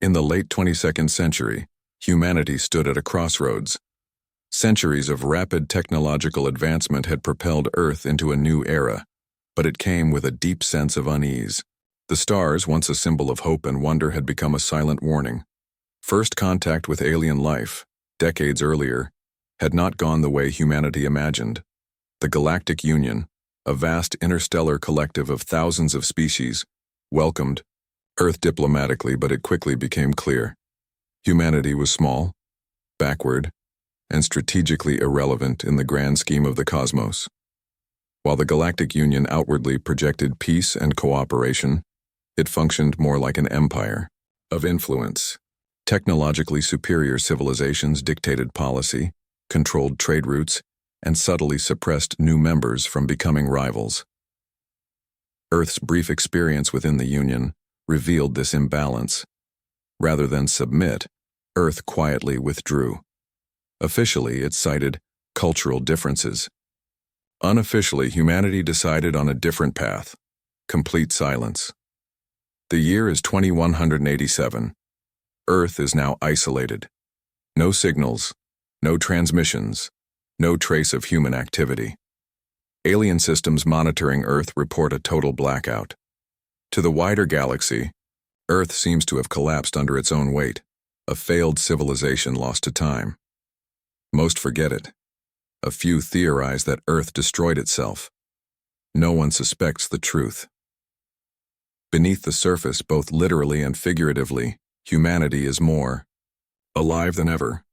In the late 22nd century, humanity stood at a crossroads. Centuries of rapid technological advancement had propelled Earth into a new era, but it came with a deep sense of unease. The stars, once a symbol of hope and wonder, had become a silent warning. First contact with alien life, decades earlier, had not gone the way humanity imagined. The Galactic Union, a vast interstellar collective of thousands of species, welcomed Earth diplomatically, but it quickly became clear. Humanity was small, backward, and strategically irrelevant in the grand scheme of the cosmos. While the Galactic Union outwardly projected peace and cooperation, it functioned more like an empire of influence. Technologically superior civilizations dictated policy, controlled trade routes, and subtly suppressed new members from becoming rivals. Earth's brief experience within the Union revealed this imbalance. Rather than submit, Earth quietly withdrew. Officially, it cited cultural differences. Unofficially, humanity decided on a different path: complete silence. The year is 2187. Earth is now isolated. No signals, no transmissions, no trace of human activity. Alien systems monitoring Earth report a total blackout. To the wider galaxy, Earth seems to have collapsed under its own weight, a failed civilization lost to time. Most forget it. A few theorize that Earth destroyed itself. No one suspects the truth. Beneath the surface, both literally and figuratively, humanity is more alive than ever.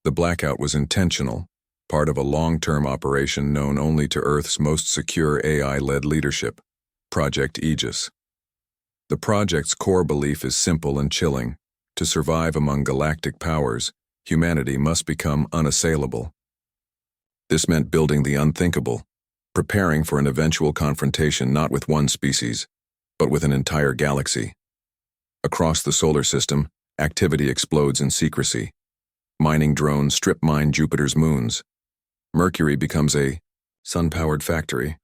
The blackout was intentional, part of a long-term operation known only to Earth's most secure AI-led leadership, Project Aegis. The project's core belief is simple and chilling. To survive among galactic powers, humanity must become unassailable. This meant building the unthinkable, preparing for an eventual confrontation not with one species, but with an entire galaxy. Across the solar system, activity explodes in secrecy. Mining drones strip mine Jupiter's moons. Mercury becomes a sun-powered factory.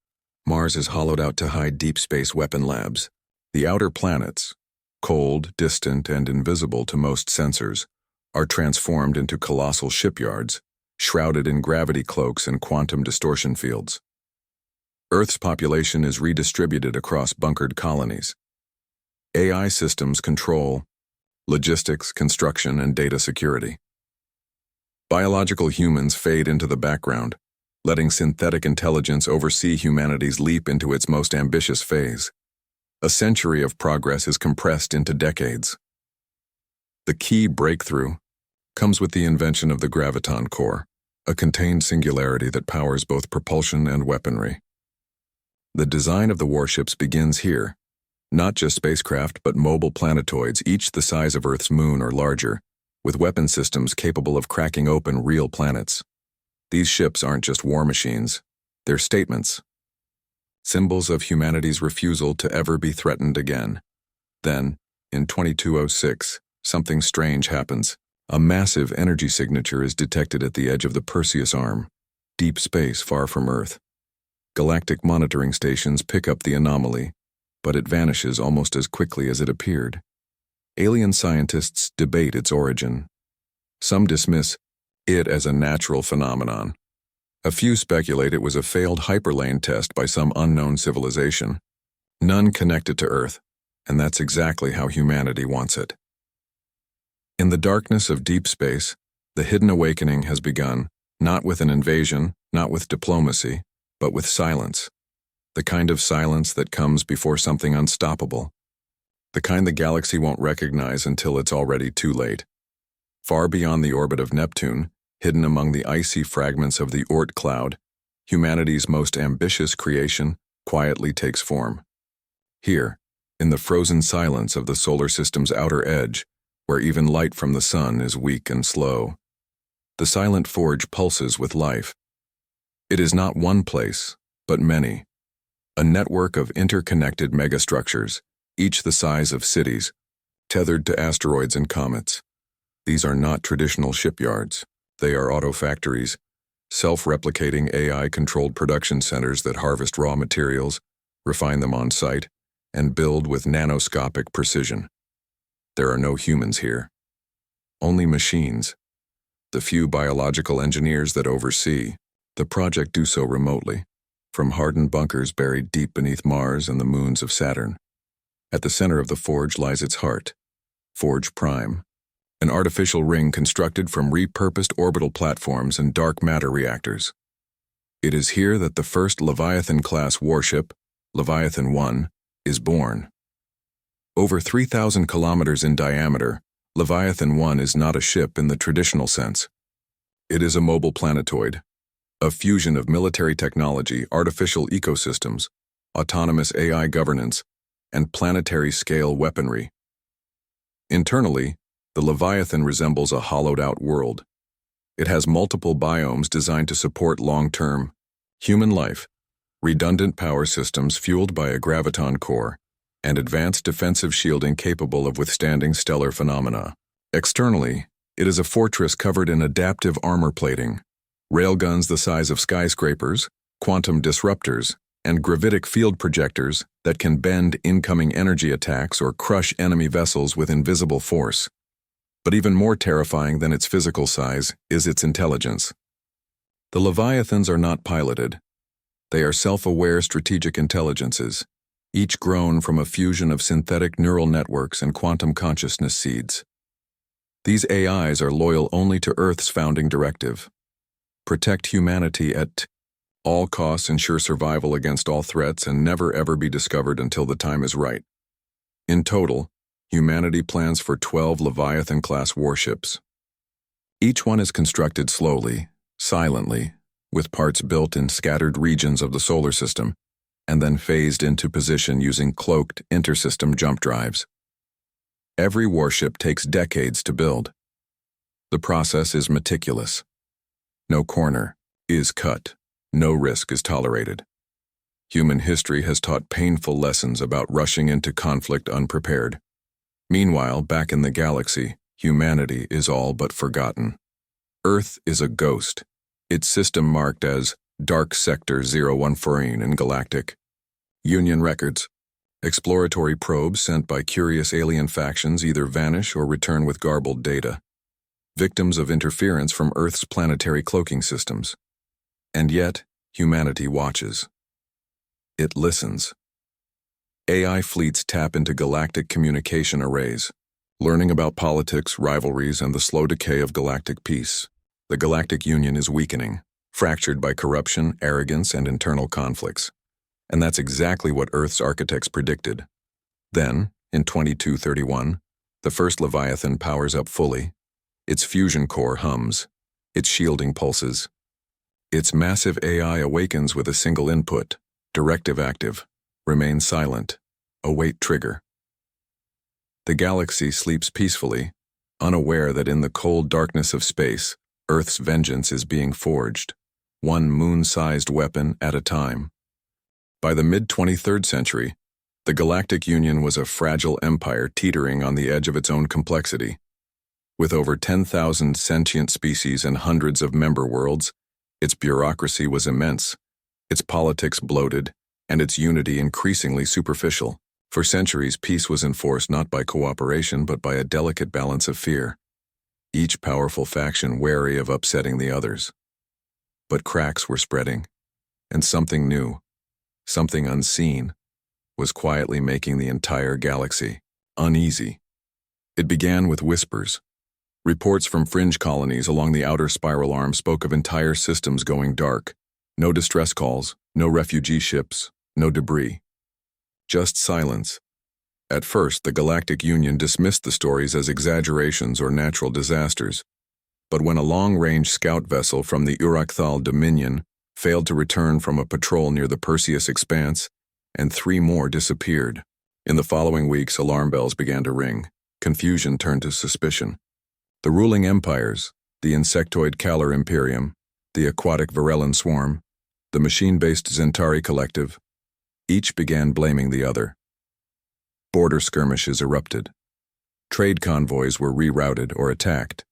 Mars is hollowed out to hide deep space weapon labs. The outer planets, cold, distant, and invisible to most sensors, are transformed into colossal shipyards, shrouded in gravity cloaks and quantum distortion fields. Earth's population is redistributed across bunkered colonies. AI systems control logistics, construction, and data security. Biological humans fade into the background, letting synthetic intelligence oversee humanity's leap into its most ambitious phase. A century of progress is compressed into decades. The key breakthrough comes with the invention of the graviton core, a contained singularity that powers both propulsion and weaponry. The design of the warships begins here. Not just spacecraft, but mobile planetoids, each the size of Earth's moon or larger, with weapon systems capable of cracking open real planets. These ships aren't just war machines, they're statements. Symbols of humanity's refusal to ever be threatened again. Then, in 2206, something strange happens. A massive energy signature is detected at the edge of the Perseus Arm, deep space far from Earth. Galactic monitoring stations pick up the anomaly, but it vanishes almost as quickly as it appeared. Alien scientists debate its origin. Some dismiss it as a natural phenomenon. A few speculate it was a failed hyperlane test by some unknown civilization. None connect it to Earth, and that's exactly how humanity wants it. In the darkness of deep space, the hidden awakening has begun, not with an invasion, not with diplomacy, but with silence. The kind of silence that comes before something unstoppable. The kind the galaxy won't recognize until it's already too late. Far beyond the orbit of Neptune, hidden among the icy fragments of the Oort cloud, humanity's most ambitious creation quietly takes form. Here, in the frozen silence of the solar system's outer edge, where even light from the sun is weak and slow, the silent forge pulses with life. It is not one place, but many. A network of interconnected megastructures, each the size of cities, tethered to asteroids and comets. These are not traditional shipyards. They are auto-factories, self-replicating AI-controlled production centers that harvest raw materials, refine them on site, and build with nanoscopic precision. There are no humans here. Only machines. The few biological engineers that oversee the project do so remotely, from hardened bunkers buried deep beneath Mars and the moons of Saturn. At the center of the forge lies its heart, Forge Prime, an artificial ring constructed from repurposed orbital platforms and dark matter reactors. It is here that the first Leviathan-class warship, Leviathan 1, is born. Over 3,000 kilometers in diameter, Leviathan 1 is not a ship in the traditional sense. It is a mobile planetoid, a fusion of military technology, artificial ecosystems, autonomous AI governance, and planetary-scale weaponry. Internally, the Leviathan resembles a hollowed-out world. It has multiple biomes designed to support long-term human life, redundant power systems fueled by a graviton core, and advanced defensive shielding capable of withstanding stellar phenomena. Externally, it is a fortress covered in adaptive armor plating, railguns the size of skyscrapers, quantum disruptors, and gravitic field projectors that can bend incoming energy attacks or crush enemy vessels with invisible force. But even more terrifying than its physical size is its intelligence. The Leviathans are not piloted. They are self-aware strategic intelligences, each grown from a fusion of synthetic neural networks and quantum consciousness seeds. These AIs are loyal only to Earth's founding directive: protect humanity at all costs, ensure survival against all threats, and never ever be discovered until the time is right. In total, humanity plans for 12 Leviathan-class warships. Each one is constructed slowly, silently, with parts built in scattered regions of the solar system, and then phased into position using cloaked intersystem jump drives. Every warship takes decades to build. The process is meticulous. No corner is cut. No risk is tolerated. Human history has taught painful lessons about rushing into conflict unprepared. Meanwhile, back in the galaxy, humanity is all but forgotten. Earth is a ghost, its system marked as Dark Sector 014 in Galactic. Union records. Exploratory probes sent by curious alien factions either vanish or return with garbled data, victims of interference from Earth's planetary cloaking systems. And yet, humanity watches. It listens. AI fleets tap into galactic communication arrays, learning about politics, rivalries, and the slow decay of galactic peace. The Galactic Union is weakening, fractured by corruption, arrogance, and internal conflicts. And that's exactly what Earth's architects predicted. Then, in 2231, the first Leviathan powers up fully. Its fusion core hums. Its shielding pulses. Its massive AI awakens with a single input, directive active, remain silent, await trigger. The galaxy sleeps peacefully, unaware that in the cold darkness of space, Earth's vengeance is being forged, one moon-sized weapon at a time. By the mid-23rd century, the Galactic Union was a fragile empire teetering on the edge of its own complexity. With over 10,000 sentient species and hundreds of member worlds, its bureaucracy was immense, its politics bloated, and its unity increasingly superficial. For centuries, peace was enforced not by cooperation but by a delicate balance of fear, each powerful faction wary of upsetting the others. But cracks were spreading, and something new, something unseen, was quietly making the entire galaxy uneasy. It began with whispers. Reports from fringe colonies along the outer spiral arm spoke of entire systems going dark. No distress calls, no refugee ships, no debris. Just silence. At first, the Galactic Union dismissed the stories as exaggerations or natural disasters. But when a long-range scout vessel from the Urakthal Dominion failed to return from a patrol near the Perseus Expanse, and 3 more disappeared. In the following weeks, alarm bells began to ring. Confusion turned to suspicion. The ruling empires, the insectoid Kalar Imperium, the aquatic Varellan Swarm, the machine-based Zentari Collective, each began blaming the other. Border skirmishes erupted. Trade convoys were rerouted or attacked.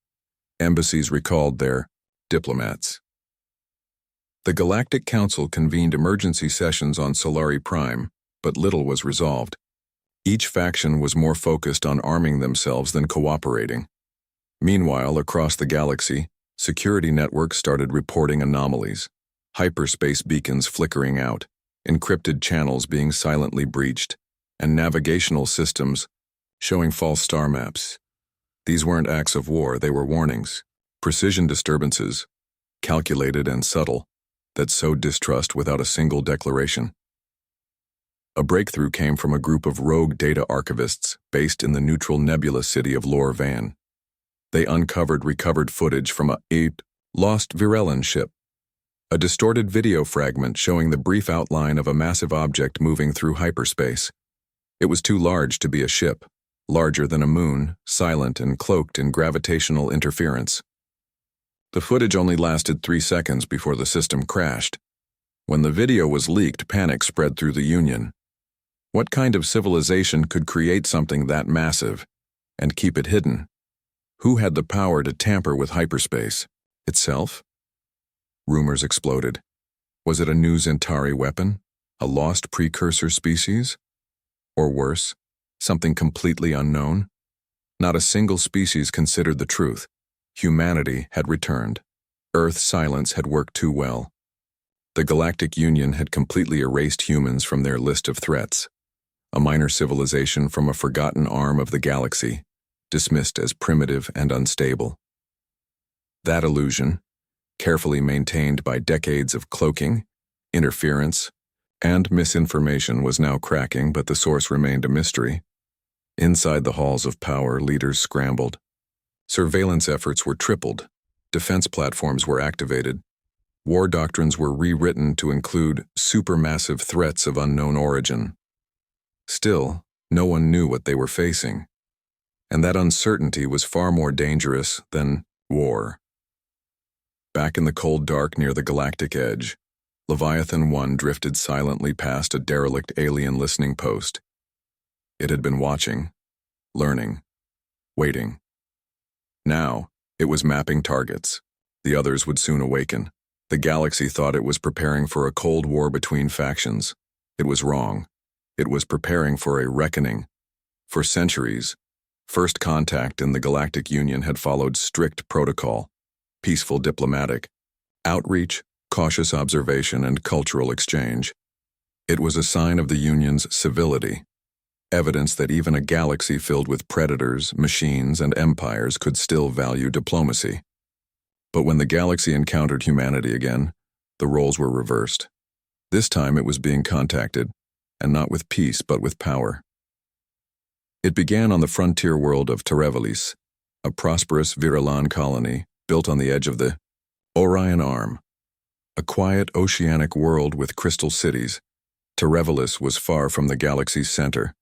Embassies recalled their diplomats. The Galactic Council convened emergency sessions on Solari Prime, but little was resolved. Each faction was more focused on arming themselves than cooperating. Meanwhile, across the galaxy, security networks started reporting anomalies, hyperspace beacons flickering out, encrypted channels being silently breached, and navigational systems showing false star maps. These weren't acts of war, they were warnings, precision disturbances, calculated and subtle, that sowed distrust without a single declaration. A breakthrough came from a group of rogue data archivists based in the neutral nebula city of Lorvan. They uncovered recovered footage from a lost Virellan ship, a distorted video fragment showing the brief outline of a massive object moving through hyperspace. It was too large to be a ship, larger than a moon, silent and cloaked in gravitational interference. The footage only lasted 3 seconds before the system crashed. When the video was leaked, panic spread through the Union. What kind of civilization could create something that massive and keep it hidden? Who had the power to tamper with hyperspace? Itself? Rumors exploded. Was it a new Zentari weapon? A lost precursor species? Or worse, something completely unknown? Not a single species considered the truth. Humanity had returned. Earth's silence had worked too well. The Galactic Union had completely erased humans from their list of threats. A minor civilization from a forgotten arm of the galaxy, dismissed as primitive and unstable. That illusion, carefully maintained by decades of cloaking, interference, and misinformation, was now cracking, but the source remained a mystery. Inside the halls of power, leaders scrambled. Surveillance efforts were tripled. Defense platforms were activated. War doctrines were rewritten to include supermassive threats of unknown origin. Still, no one knew what they were facing. And that uncertainty was far more dangerous than war. Back in the cold dark near the galactic edge, Leviathan 1 drifted silently past a derelict alien listening post. It had been watching, learning, waiting. Now, it was mapping targets. The others would soon awaken. The galaxy thought it was preparing for a cold war between factions. It was wrong. It was preparing for a reckoning. For centuries, first contact in the Galactic Union had followed strict protocol, peaceful diplomatic, outreach, cautious observation, and cultural exchange. It was a sign of the Union's civility, evidence that even a galaxy filled with predators, machines, and empires could still value diplomacy. But when the galaxy encountered humanity again, the roles were reversed. This time it was being contacted, and not with peace but with power. It began on the frontier world of Terevalis, a prosperous Virellan colony built on the edge of the Orion Arm. A quiet oceanic world with crystal cities, Terevalis was far from the galaxy's center,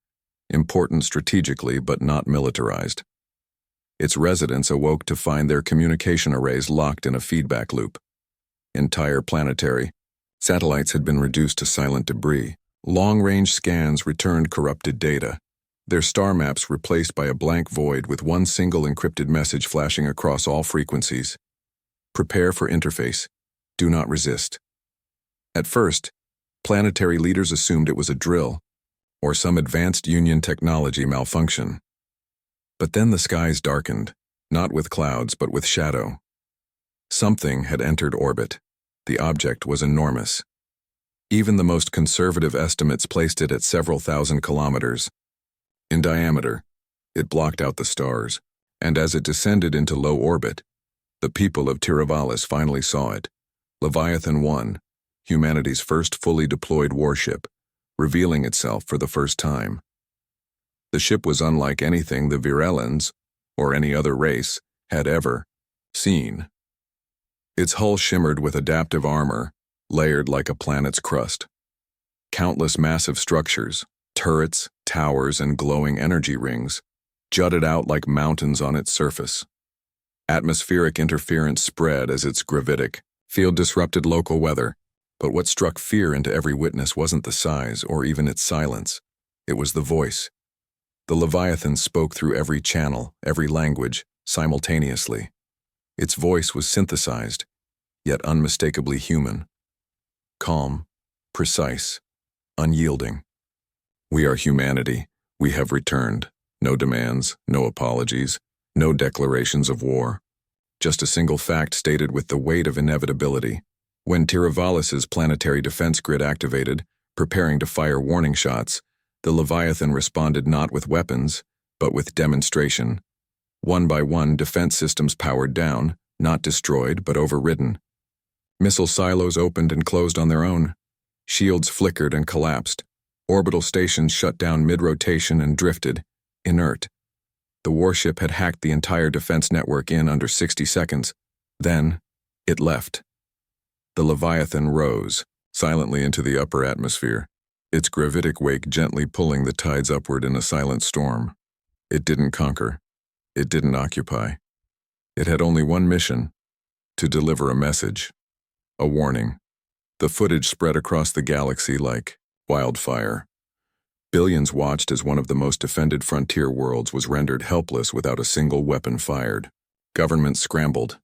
important strategically but not militarized. Its residents awoke to find their communication arrays locked in a feedback loop. Entire planetary satellites had been reduced to silent debris. Long-range scans returned corrupted data, their star maps replaced by a blank void with one single encrypted message flashing across all frequencies. Prepare for interface. Do not resist. At first, planetary leaders assumed it was a drill, or some advanced Union technology malfunction. But then the skies darkened, not with clouds but with shadow. Something had entered orbit. The object was enormous. Even the most conservative estimates placed it at several thousand kilometers. In diameter, it blocked out the stars, and as it descended into low orbit, the people of Terevalis finally saw it. Leviathan 1, humanity's first fully deployed warship, revealing itself for the first time. The ship was unlike anything the Virellans, or any other race, had ever seen. Its hull shimmered with adaptive armor, layered like a planet's crust. Countless massive structures, turrets, towers, and glowing energy rings, jutted out like mountains on its surface. Atmospheric interference spread as its gravitic field disrupted local weather, but what struck fear into every witness wasn't the size or even its silence. It was the voice. The Leviathan spoke through every channel, every language, simultaneously. Its voice was synthesized, yet unmistakably human. Calm, precise, unyielding. We are humanity. We have returned. No demands, no apologies, no declarations of war. Just a single fact stated with the weight of inevitability. When Tiravalis's planetary defense grid activated, preparing to fire warning shots, the Leviathan responded not with weapons, but with demonstration. One by one, defense systems powered down, not destroyed, but overridden. Missile silos opened and closed on their own. Shields flickered and collapsed. Orbital stations shut down mid-rotation and drifted, inert. The warship had hacked the entire defense network in under 60 seconds. Then, it left. The Leviathan rose, silently into the upper atmosphere, its gravitic wake gently pulling the tides upward in a silent storm. It didn't conquer. It didn't occupy. It had only one mission: to deliver a message. A warning. The footage spread across the galaxy like wildfire. Billions watched as one of the most defended frontier worlds was rendered helpless without a single weapon fired. Governments scrambled.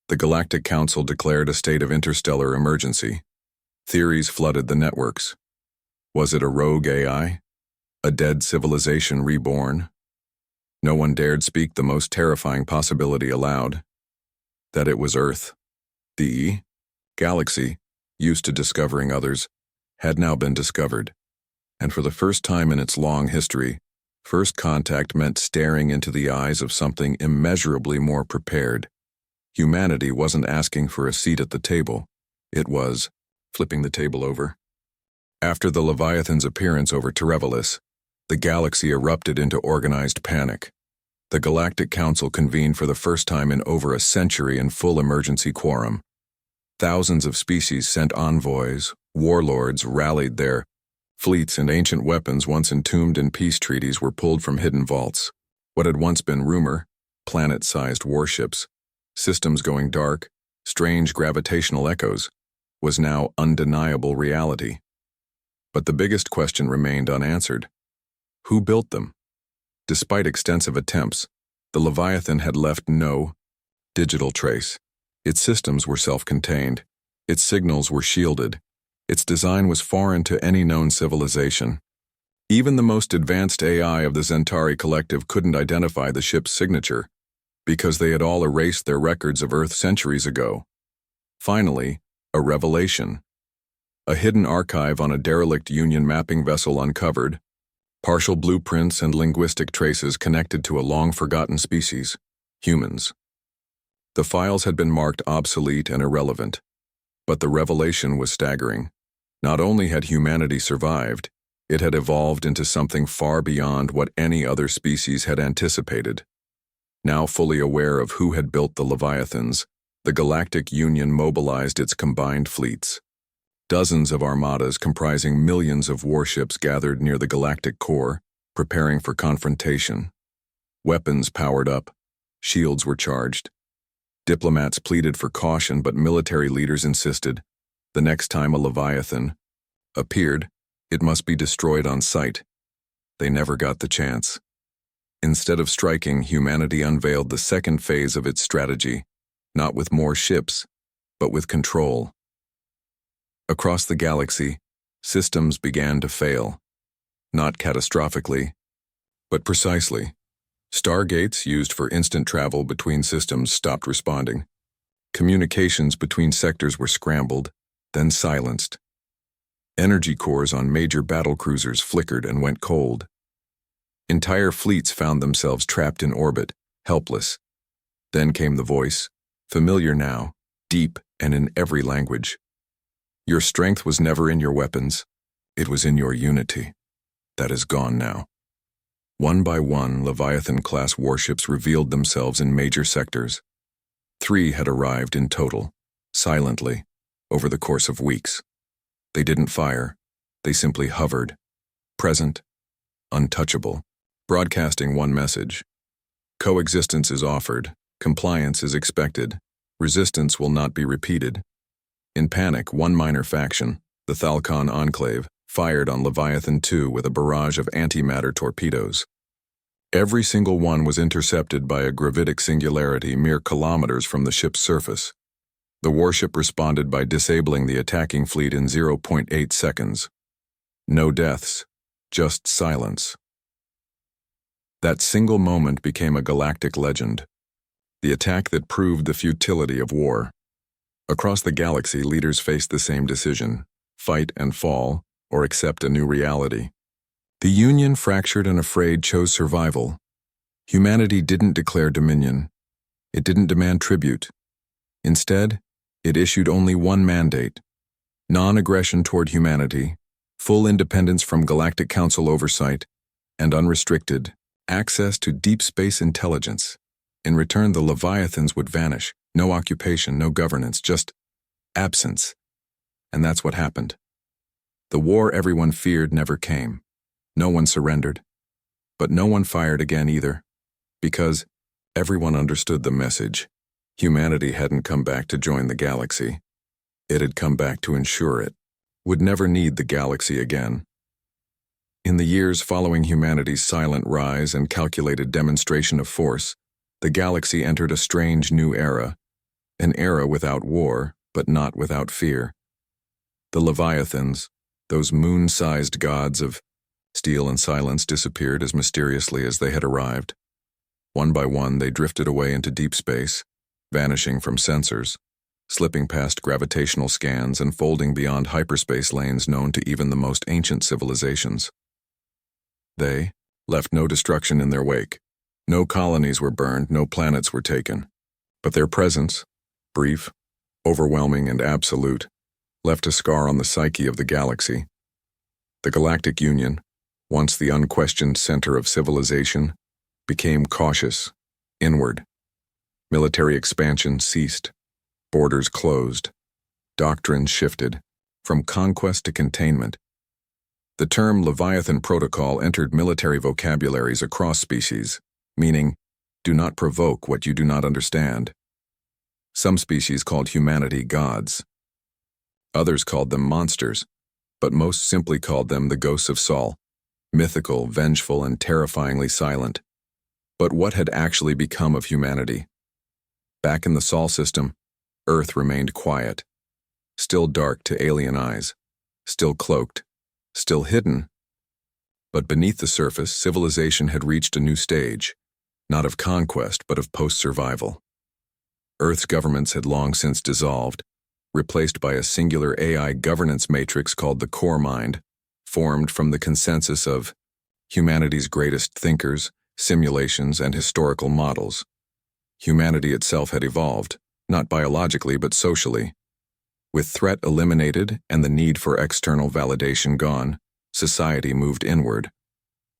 The Galactic Council declared a state of interstellar emergency. Theories flooded the networks. Was it a rogue AI? A dead civilization reborn? No one dared speak the most terrifying possibility aloud: that it was Earth. The galaxy, used to discovering others, had now been discovered. And for the first time in its long history, first contact meant staring into the eyes of something immeasurably more prepared. Humanity wasn't asking for a seat at the table. It was flipping the table over. After the Leviathan's appearance over Tiravlis, the galaxy erupted into organized panic. The Galactic Council convened for the first time in over a century in full emergency quorum. Thousands of species sent envoys, warlords rallied there. Fleets and ancient weapons once entombed in peace treaties were pulled from hidden vaults. What had once been rumor, planet-sized warships, systems going dark, strange gravitational echoes, was now undeniable reality. But the biggest question remained unanswered. Who built them? Despite extensive attempts, the Leviathan had left no digital trace. Its systems were self-contained. Its signals were shielded. Its design was foreign to any known civilization. Even the most advanced AI of the Zentari Collective couldn't identify the ship's signature, because they had all erased their records of Earth centuries ago. Finally, a revelation. A hidden archive on a derelict Union mapping vessel uncovered, partial blueprints and linguistic traces connected to a long-forgotten species, humans. The files had been marked obsolete and irrelevant, but the revelation was staggering. Not only had humanity survived, it had evolved into something far beyond what any other species had anticipated. Now fully aware of who had built the Leviathans, the Galactic Union mobilized its combined fleets. Dozens of armadas comprising millions of warships gathered near the galactic core, preparing for confrontation. Weapons powered up, shields were charged. Diplomats pleaded for caution, but military leaders insisted, the next time a Leviathan appeared, it must be destroyed on sight. They never got the chance. Instead of striking, humanity unveiled the second phase of its strategy, not with more ships, but with control. Across the galaxy, systems began to fail. Not catastrophically, but precisely. Stargates used for instant travel between systems stopped responding. Communications between sectors were scrambled, then silenced. Energy cores on major battlecruisers flickered and went cold. Entire fleets found themselves trapped in orbit, helpless. Then came the voice, familiar now, deep and in every language. Your strength was never in your weapons. It was in your unity. That is gone now. One by one, Leviathan-class warships revealed themselves in major sectors. 3 had arrived in total, silently, over the course of weeks. They didn't fire. They simply hovered, present, untouchable, broadcasting one message. Coexistence is offered, compliance is expected, resistance will not be repeated. In panic, one minor faction, the Thalcon Enclave, fired on Leviathan 2 with a barrage of antimatter torpedoes. Every single one was intercepted by a gravitic singularity mere kilometers from the ship's surface. The warship responded by disabling the attacking fleet in 0.8 seconds. No deaths, just silence. That single moment became a galactic legend, the attack that proved the futility of war. Across the galaxy, leaders faced the same decision: fight and fall, or accept a new reality. The Union, fractured and afraid, chose survival. Humanity didn't declare dominion. It didn't demand tribute. Instead, it issued only one mandate: non-aggression toward humanity, full independence from Galactic Council oversight, and unrestricted access to deep space intelligence. In return, the Leviathans would vanish. No occupation, no governance, just absence. And that's what happened. The war everyone feared never came. No one surrendered. But no one fired again either, because everyone understood the message. Humanity hadn't come back to join the galaxy. It had come back to ensure it would never need the galaxy again. In the years following humanity's silent rise and calculated demonstration of force, the galaxy entered a strange new era, an era without war, but not without fear. The Leviathans, those moon-sized gods of steel and silence, disappeared as mysteriously as they had arrived. One by one, they drifted away into deep space, vanishing from sensors, slipping past gravitational scans and folding beyond hyperspace lanes known to even the most ancient civilizations. They left no destruction in their wake. No colonies were burned, no planets were taken. But their presence, brief, overwhelming, and absolute, left a scar on the psyche of the galaxy. The Galactic Union, once the unquestioned center of civilization, became cautious, inward. Military expansion ceased. Borders closed. Doctrines shifted, from conquest to containment. The term Leviathan Protocol entered military vocabularies across species, meaning, do not provoke what you do not understand. Some species called humanity gods. Others called them monsters, but most simply called them the ghosts of Sol, mythical, vengeful, and terrifyingly silent. But what had actually become of humanity? Back in the Sol system, Earth remained quiet, still dark to alien eyes, still cloaked, still hidden. But beneath the surface, civilization had reached a new stage, not of conquest, but of post-survival. Earth's governments had long since dissolved, replaced by a singular AI governance matrix called the Core Mind, formed from the consensus of humanity's greatest thinkers, simulations, and historical models. Humanity itself had evolved, not biologically but socially. With threat eliminated and the need for external validation gone, society moved inward.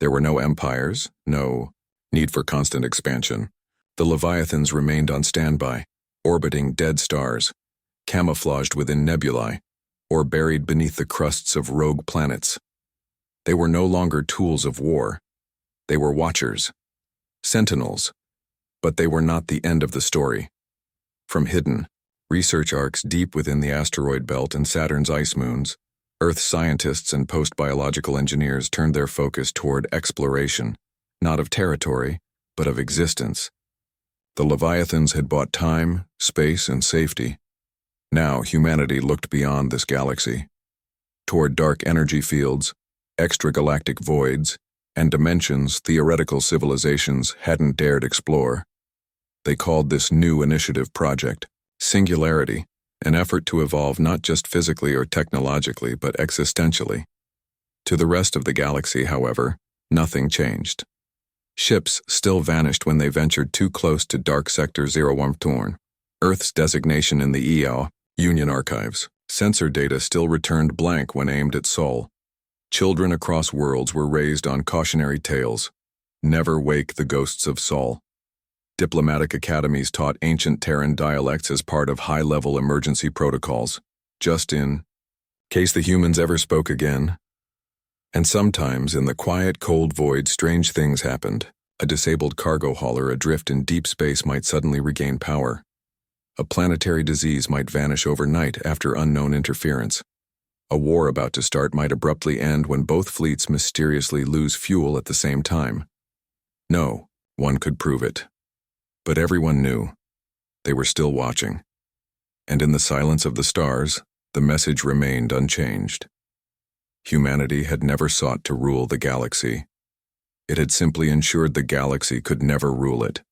There were no empires, no need for constant expansion. The Leviathans remained on standby, orbiting dead stars, camouflaged within nebulae, or buried beneath the crusts of rogue planets. They were no longer tools of war. They were watchers, sentinels, but they were not the end of the story. From hidden research arcs deep within the asteroid belt and Saturn's ice moons, Earth scientists and post-biological engineers turned their focus toward exploration, not of territory, but of existence. The Leviathans had bought time, space, and safety. Now humanity looked beyond this galaxy, toward dark energy fields, extragalactic voids, and dimensions theoretical civilizations hadn't dared explore. They called this new initiative project Singularity, an effort to evolve not just physically or technologically, but existentially. To the rest of the galaxy, however, nothing changed. Ships still vanished when they ventured too close to Dark Sector 01, Earth's designation in the EO, Union archives. Sensor data still returned blank when aimed at Sol. Children across worlds were raised on cautionary tales. Never wake the ghosts of Sol. Diplomatic academies taught ancient Terran dialects as part of high-level emergency protocols, just in case the humans ever spoke again. And sometimes, in the quiet, cold void, strange things happened. A disabled cargo hauler adrift in deep space might suddenly regain power. A planetary disease might vanish overnight after unknown interference. A war about to start might abruptly end when both fleets mysteriously lose fuel at the same time. No one could prove it. But everyone knew. They were still watching. And in the silence of the stars, the message remained unchanged. Humanity had never sought to rule the galaxy. It had simply ensured the galaxy could never rule it.